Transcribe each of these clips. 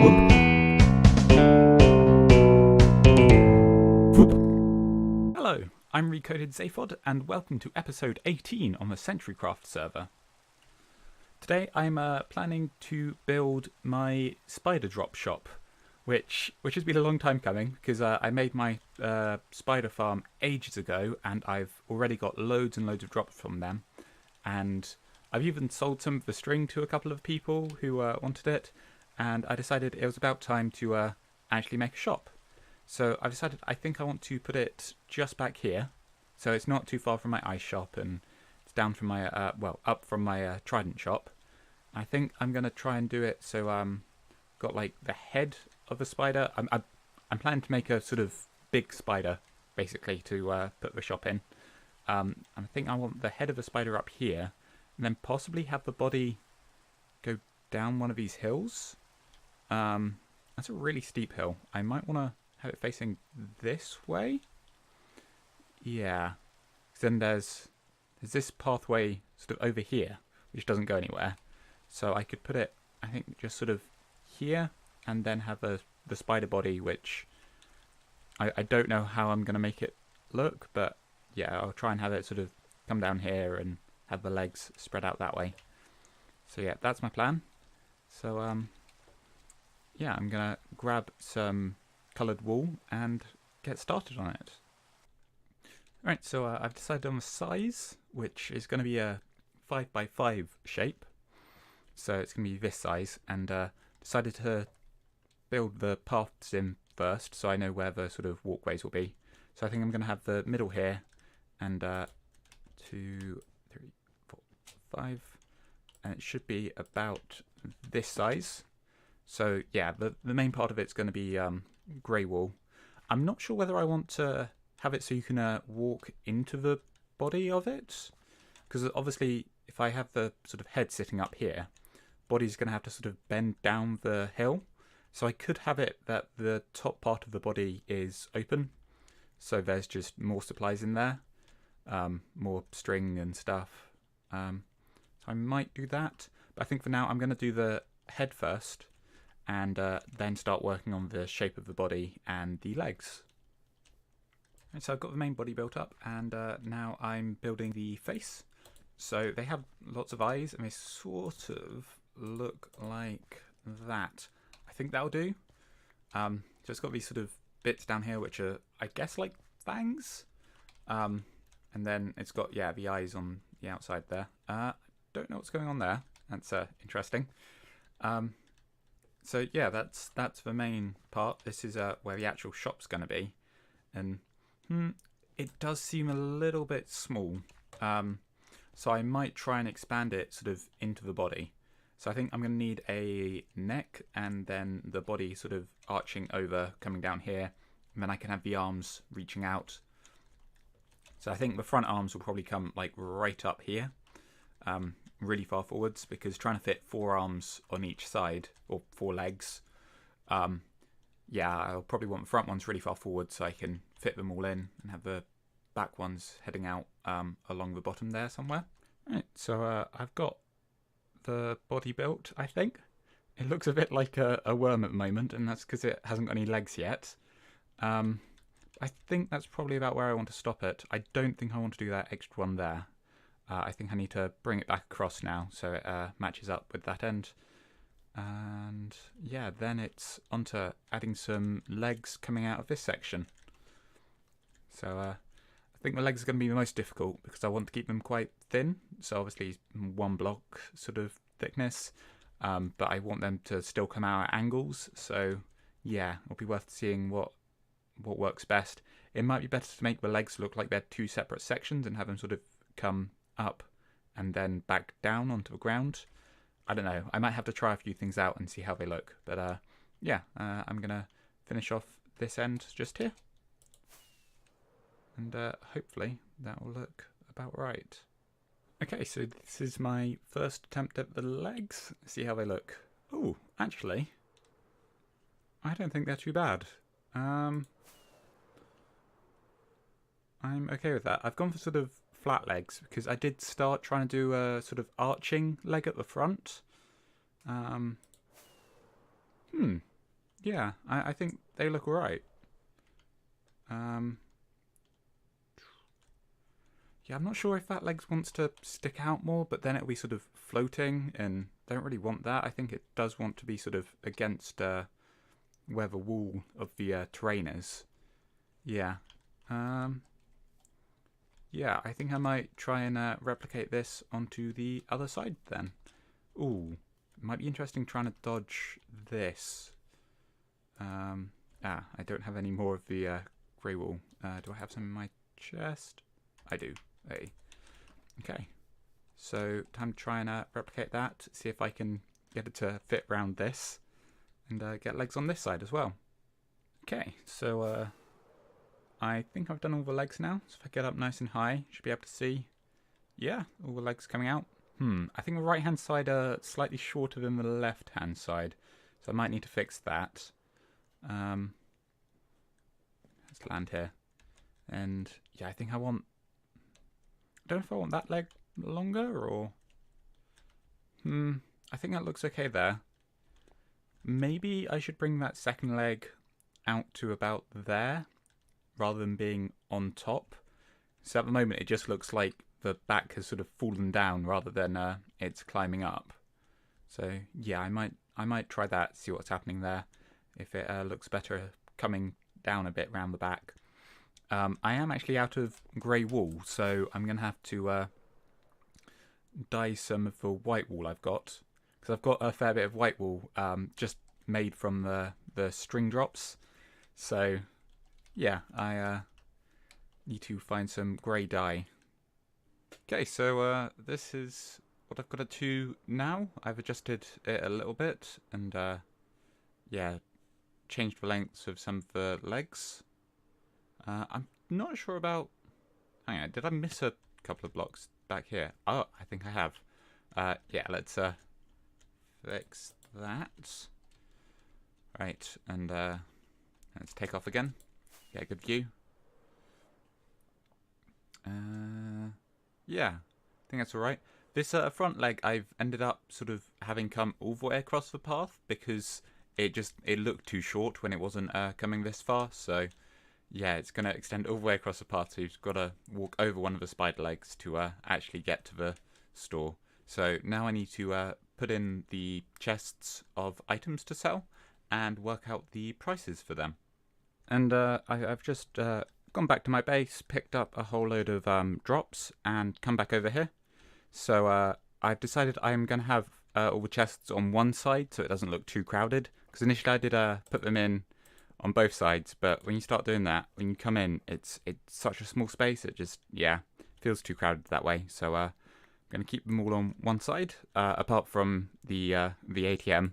Hello, I'm Recoded Zaphod, and welcome to episode 18 on the CentriCraft server. Today I'm planning to build my spider drop shop, which has been a long time coming, because I made my spider farm ages ago, and I've already got loads and loads of drops from them, and I've even sold some of the string to a couple of people who wanted it, and I decided it was about time to actually make a shop. So I've decided I think I want to put it just back here, so it's not too far from my ice shop, and it's down from my, up from my trident shop. I think I'm going to try and do it so got like the head of a spider. I'm planning to make a sort of big spider, basically, to put the shop in. And I think I want the head of a spider up here, and then possibly have the body go down one of these hills. That's a really steep hill. I might want to have it facing this way. Yeah. Then there's this pathway sort of over here, which doesn't go anywhere. So I could put it, I think, just sort of here, and then have the spider body, which I don't know how I'm going to make it look, but yeah, I'll try and have it sort of come down here and have the legs spread out that way. So yeah, that's my plan. So yeah, I'm going to grab some coloured wool and get started on it. Right, so I've decided on the size, which is going to be a 5x5 shape. So it's going to be this size, and decided to build the paths in first, so I know where the sort of walkways will be. So I think I'm going to have the middle here, and 2, 3, 4, 5, and it should be about this size. So yeah, the main part of it's going to be grey wool. I'm not sure whether I want to have it so you can walk into the body of it, because obviously if I have the sort of head sitting up here, body's going to have to sort of bend down the hill. So I could have it that the top part of the body is open, so there's just more supplies in there, more string and stuff. So I might do that, but I think for now I'm going to do the head first, and then start working on the shape of the body and the legs. And so I've got the main body built up, and now I'm building the face. So they have lots of eyes, and they sort of look like that. I think that'll do. So it's got these sort of bits down here, which are, I guess, like fangs. And then it's got, yeah, the eyes on the outside there. Don't know what's going on there. That's interesting. So yeah, that's the main part. This is where the actual shop's going to be, and it does seem a little bit small. So I might try and expand it sort of into the body. So I think I'm going to need a neck, and then the body sort of arching over, coming down here, and then I can have the arms reaching out. So I think the front arms will probably come like right up here. Really far forwards, because trying to fit 4 arms on each side, or 4 legs, yeah, I'll probably want the front ones really far forward so I can fit them all in, and have the back ones heading out along the bottom there somewhere. Right, so I've got the body built, I think. It looks a bit like a worm at the moment, and that's because it hasn't got any legs yet. I think that's probably about where I want to stop it. I don't think I want to do that extra one there. I think I need to bring it back across now so it matches up with that end. And yeah, then it's onto adding some legs coming out of this section. So I think the legs are going to be the most difficult, because I want to keep them quite thin. So obviously 1 block sort of thickness, but I want them to still come out at angles. So yeah, it'll be worth seeing what works best. It might be better to make the legs look like they're 2 separate sections and have them sort of come up and then back down onto the ground. I don't know. I might have to try a few things out and see how they look. But yeah, I'm going to finish off this end just here. And hopefully that will look about right. Okay, so this is my first attempt at the legs. Let's see how they look. Oh, actually, I don't think they're too bad. I'm okay with that. I've gone for sort of flat legs, because I did start trying to do a sort of arching leg at the front. Yeah, I think they look alright. Yeah, I'm not sure if that legs wants to stick out more, but then it'll be sort of floating, and I don't really want that. I think it does want to be sort of against where the wall of the terrain is. Yeah. Yeah, I think I might try and replicate this onto the other side then. Ooh, might be interesting trying to dodge this. I don't have any more of the grey wool. Do I have some in my chest? I do. Hey. Okay. So, time to try and replicate that. See if I can get it to fit around this. And get legs on this side as well. Okay, so I think I've done all the legs now. So if I get up nice and high, should be able to see. Yeah, all the legs coming out. I think the right hand side are slightly shorter than the left hand side. So I might need to fix that. Let's land here. And yeah, I think I want... I don't know if I want that leg longer or... I think that looks okay there. Maybe I should bring that second leg out to about there rather than being on top. So at the moment it just looks like the back has sort of fallen down rather than it's climbing up. So yeah, I might try that, see what's happening there. If it looks better coming down a bit round the back. I am actually out of grey wool, so I'm going to have to dye some of the white wool I've got. Because I've got a fair bit of white wool just made from the string drops. So yeah, I need to find some grey dye. Okay, so this is what I've got it to now. I've adjusted it a little bit and yeah, changed the lengths of some of the legs. I'm not sure about... Hang on, did I miss a couple of blocks back here? Oh, I think I have. Yeah, let's fix that. Right, and let's take off again. Get a good view. Yeah, I think that's alright. This front leg I've ended up sort of having come all the way across the path because it looked too short when it wasn't coming this far, so yeah, it's going to extend all the way across the path, so you've got to walk over one of the spider legs to actually get to the store. So now I need to put in the chests of items to sell and work out the prices for them. And I've just gone back to my base, picked up a whole load of drops and come back over here. So I've decided I'm going to have all the chests on one side so it doesn't look too crowded. Because initially I did put them in on both sides, but when you start doing that, when you come in, it's such a small space, it just, yeah, feels too crowded that way. So I'm going to keep them all on one side, apart from the ATM,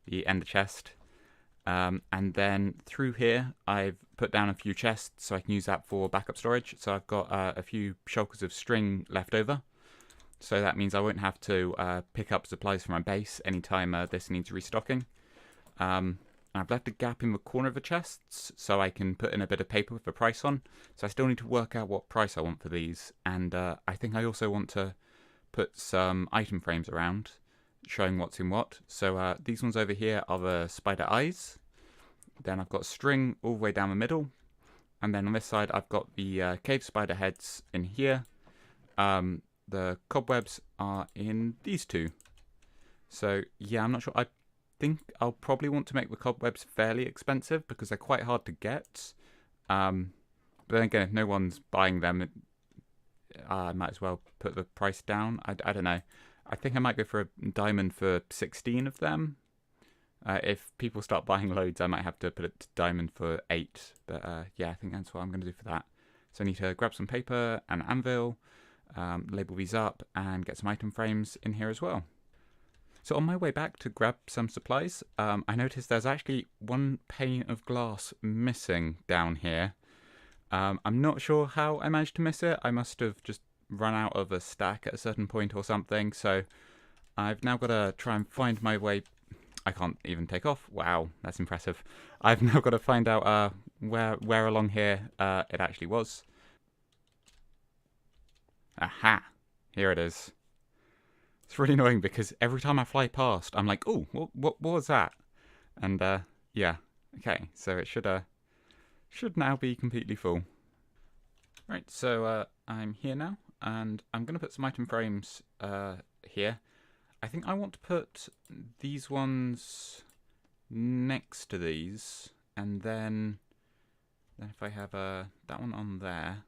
the ender chest. And then through here, I've put down a few chests so I can use that for backup storage. So I've got a few shulkers of string left over. So that means I won't have to pick up supplies for my base anytime this needs restocking. I've left a gap in the corner of the chests so I can put in a bit of paper with the price on. So I still need to work out what price I want for these. And I think I also want to put some item frames around showing what's in what. So these ones over here are the spider eyes. Then I've got string all the way down the middle. And then on this side I've got the cave spider heads in here. The cobwebs are in these two. So yeah, I'm not sure. I think I'll probably want to make the cobwebs fairly expensive because they're quite hard to get. But then again, if no one's buying them, I might as well put the price down. I don't know. I think I might go for a diamond for 16 of them. If people start buying loads, I might have to put it to diamond for 8. But yeah, I think that's what I'm going to do for that. So I need to grab some paper and anvil, label these up, and get some item frames in here as well. So on my way back to grab some supplies, I noticed there's actually one pane of glass missing down here. I'm not sure how I managed to miss it. I must have just run out of a stack at a certain point or something. So I've now got to try and find my way. I can't even take off. Wow, that's impressive. I've now got to find out where along here it actually was. Aha, here it is. It's really annoying because every time I fly past, I'm like, oh, what was that? And yeah, Okay, so it should now be completely full. Right, so I'm here now, and I'm going to put some item frames here. I think I want to put these ones next to these, and then if I have that one on there,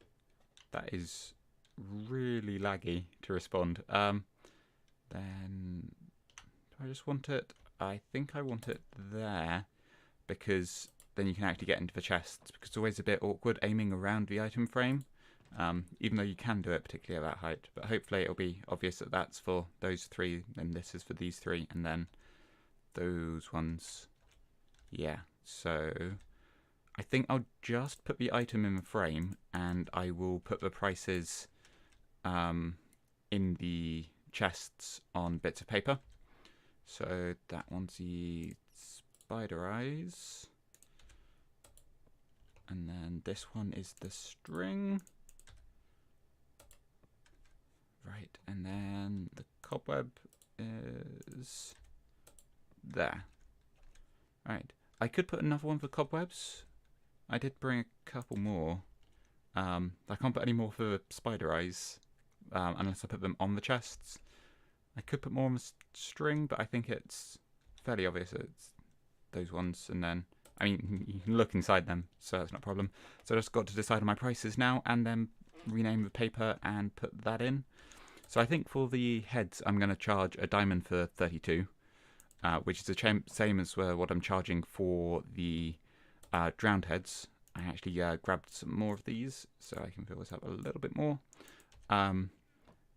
that is really laggy to respond. Then do I just want it? I think I want it there, because then you can actually get into the chests, because it's always a bit awkward aiming around the item frame, even though you can do it particularly at that height. But hopefully it'll be obvious that that's for those three, and this is for these three, and then those ones. Yeah, so I think I'll just put the item in the frame, and I will put the prices in the chests on bits of paper. So that one's the spider eyes, and then this one is the string, right, and then the cobweb is there. Right, I could put another one for cobwebs. I did bring a couple more. I can't put any more for spider eyes unless I put them on the chests. I could put more on the string, but I think it's fairly obvious that it's those ones. And then, I mean, you can look inside them, so that's not a problem. So I just got to decide on my prices now, and then rename the paper and put that in. So I think for the heads, I'm going to charge a diamond for 32, which is the same as what I'm charging for the drowned heads. I actually grabbed some more of these, so I can fill this up a little bit more. And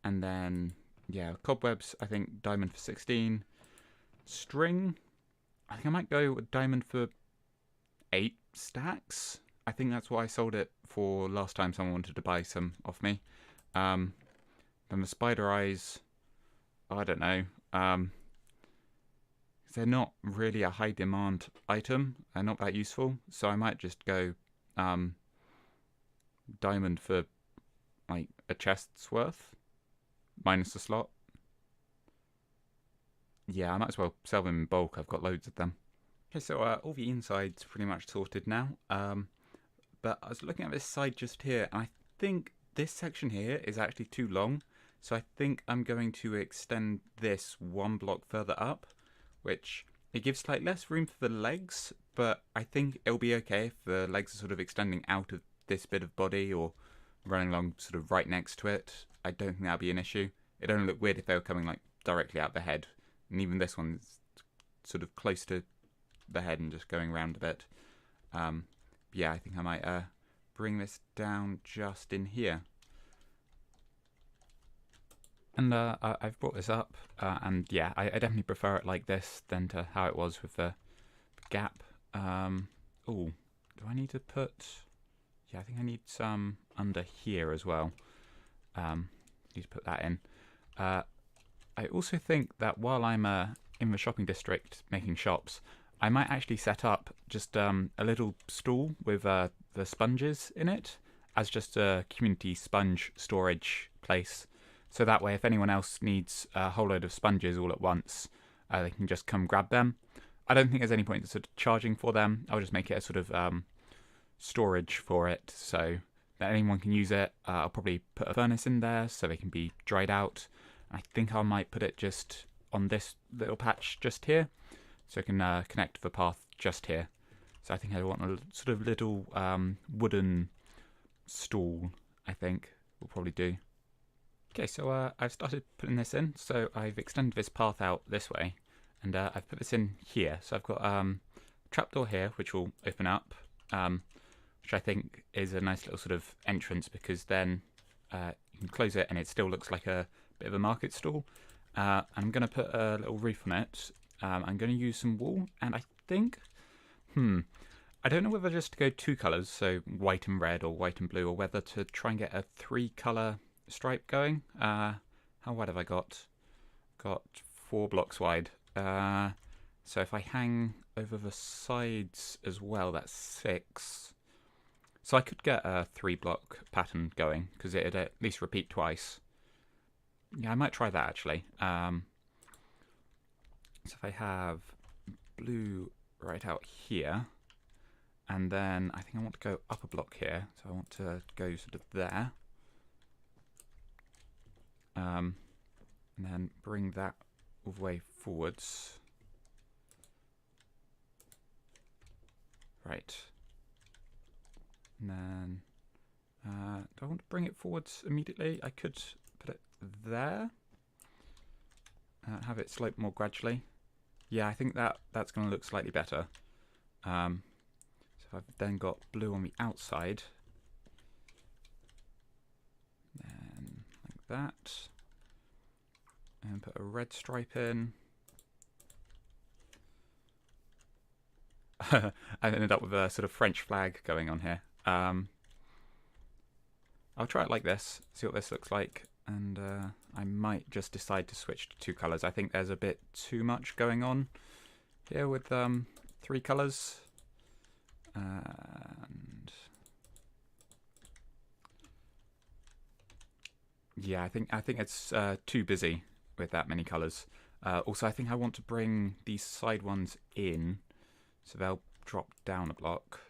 then, yeah, cobwebs, I think diamond for 16. String, I think I might go with diamond for 8 stacks. I think that's what I sold it for last time someone wanted to buy some off me. Then the spider eyes, I don't know. They're not really a high demand item. They're not that useful. So I might just go diamond for like a chest's worth, minus the slot. Yeah, I might as well sell them in bulk. I've got loads of them. Okay, so all the inside's pretty much sorted now. But I was looking at this side just here, and I think this section here is actually too long. So I think I'm going to extend this one block further up, which it gives like less room for the legs, but I think it'll be okay if the legs are sort of extending out of this bit of body or running along sort of right next to it. I don't think that'll be an issue. It'd only look weird if they were coming like directly out the head. And even this one's sort of close to the head and just going around a bit. Yeah, I think I might bring this down just in here. And I've brought this up, and yeah, I definitely prefer it like this than to how it was with the gap. Oh, do I need to put... Yeah, I think I need some under here as well. Need to put that in. I also think that while I'm in the shopping district making shops, I might actually set up just a little stall with the sponges in it as just a community sponge storage place. So that way, if anyone else needs a whole load of sponges all at once, they can just come grab them. I don't think there's any point in sort of charging for them. I'll just make it a sort of storage for it so that anyone can use it. I'll probably put a furnace in there so they can be dried out. I think I might put it just on this little patch just here, so I can connect the path just here. So I think I want a sort of little wooden stool, I think will probably do. Okay, so I've started putting this in. So I've extended this path out this way, and I've put this in here. So I've got a trapdoor here, which will open up, which I think is a nice little sort of entrance, because then you can close it and it still looks like a bit of a market stall. I'm going to put a little roof on it. I'm going to use some wool, and I think, I don't know whether just to go 2 colours, so white and red or white and blue, or whether to try and get a 3-colour stripe going. How wide have I got? Got 4 blocks wide. So if I hang over the sides as well, that's 6. So I could get a 3-block pattern going, because it'd at least repeat twice. Yeah, I might try that actually. So if I have blue right out here, And then I think I want to go up a block here. So I want to go sort of there. And then bring that all the way forwards. Right. And then, do I want to bring it forwards immediately? I could put it there. Have it slope more gradually. Yeah, I think that's going to look slightly better. So I've then got blue on the outside. Then like that. And put a red stripe in. I ended up with a sort of French flag going on here. I'll try it like this, see what this looks like, and I might just decide to switch to 2 colours. I think there's a bit too much going on here with 3 colours. And yeah, I think it's too busy with that many colours. Also, I think I want to bring these side ones in, so they'll drop down a block.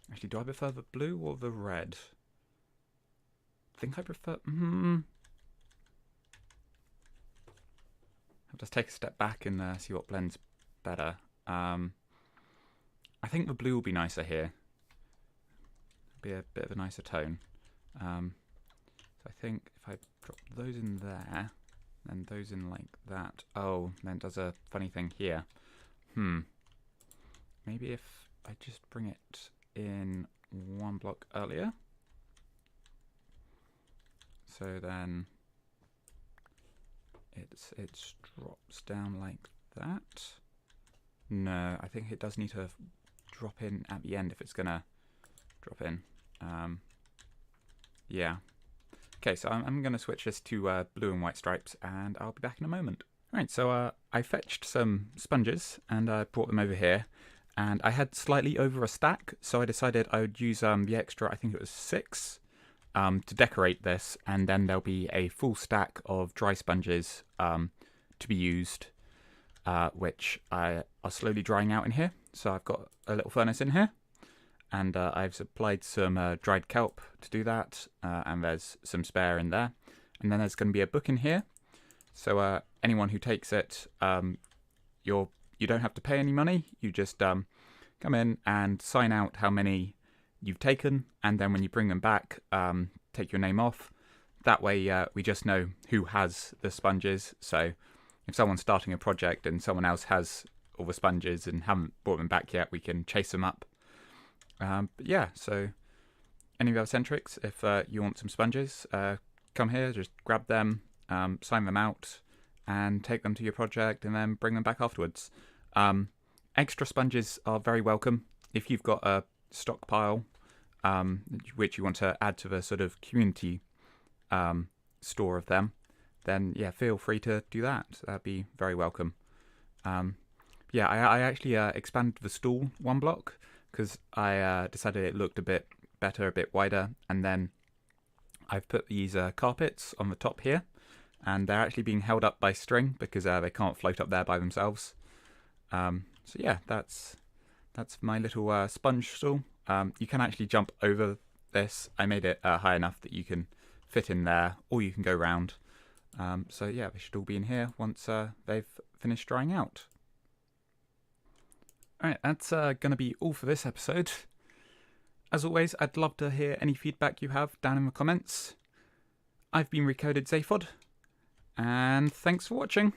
Actually, do I prefer the blue or the red? I think I prefer... I'll just take a step back and see what blends better. I think the blue will be nicer here. Be a bit of a nicer tone. So I think if I drop those in there, then those in like that. Oh, then it does a funny thing here. Maybe if I just bring it in 1 block earlier. So then it drops down like that. No, I think it does need to drop in at the end if it's gonna drop in. Yeah. Okay, so I'm gonna switch this to blue and white stripes, and I'll be back in a moment. Alright, so I fetched some sponges and I brought them over here, and I had slightly over a stack, so I decided I would use the extra, I think it was 6, to decorate this, and then there'll be a full stack of dry sponges to be used, which are slowly drying out in here. So I've got a little furnace in here, and I've supplied some dried kelp to do that, and there's some spare in there. And then there's going to be a book in here, so anyone who takes it, you don't have to pay any money. You just come in and sign out how many you've taken, and then when you bring them back, take your name off. That way we just know who has the sponges. So if someone's starting a project and someone else has all the sponges and haven't brought them back yet, we can chase them up. But yeah, so any of our Centrics, if you want some sponges, come here, just grab them, sign them out, and take them to your project, and then bring them back afterwards. Extra sponges are very welcome. If you've got a stockpile which you want to add to the sort of community store of them, then yeah, feel free to do that. That'd be very welcome. Yeah, I actually expanded the stool 1 block because I decided it looked a bit better, a bit wider, and then I've put these carpets on the top here, and they're actually being held up by string because they can't float up there by themselves. So yeah, that's my little sponge stool. You can actually jump over this. I made it high enough that you can fit in there, or you can go round. So yeah, they should all be in here once they've finished drying out. Alright, that's going to be all for this episode. As always, I'd love to hear any feedback you have down in the comments. I've been Recoded Zaphod, and thanks for watching.